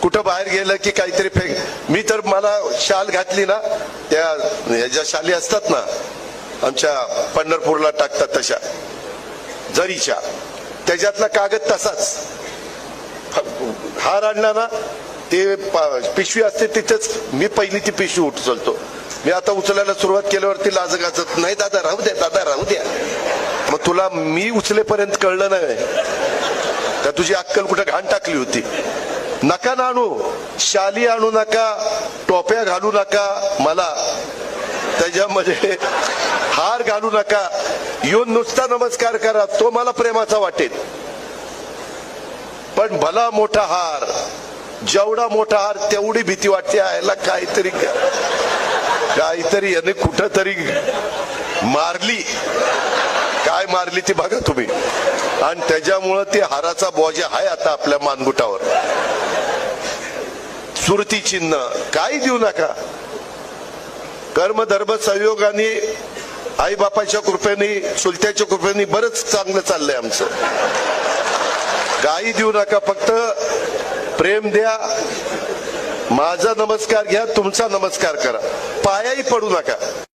कुठं बाहेर गेलं की काहीतरी फेक। मी तर मला शाल घातली ना, त्या ज्या शाली असतात ना आमच्या पंढरपूरला टाकतात तशा जरीच्या, त्याच्यातला कागद तसाच, हार आणला ना ते पिशवी असते तिथेच मी पहिली ती पिशवी उचलतो। मी आता उचलायला सुरुवात केल्यावरती लाज गाजत नाही, दादा राहू द्या, दादा राहू द्या। मग तुला मी उचलेपर्यंत कळलं नाही का तुझी अक्कल कुठं घाण टाकली होती? नका ना आणू, शाली आणू नका, टोप्या घालू नका, मला त्याच्यामध्ये हार घालू नका, येऊन नुसता नमस्कार करा, तो मला प्रेमाचा वाटेल। पण भला मोठा हार, जेवढा मोठा हार तेवढी भीती वाटते, याला काहीतरी याने कुठंतरी मारली, काय मारली ती बघा तुम्ही। आणि त्याच्यामुळं ते हाराचा बोजा आहे आता आपल्या मानगुटावर, सुरती चिन्ह काही देऊ नका। कर्म धर्म संयोगाने, आई बापाच्या कृपेने, चुलत्याच्या कृपेने बरंच चांगलं चाललंय आमचं। काही देऊ नका, फक्त प्रेम द्या, माझा नमस्कार घ्या, तुमचा नमस्कार करा, पायाही पडू नका।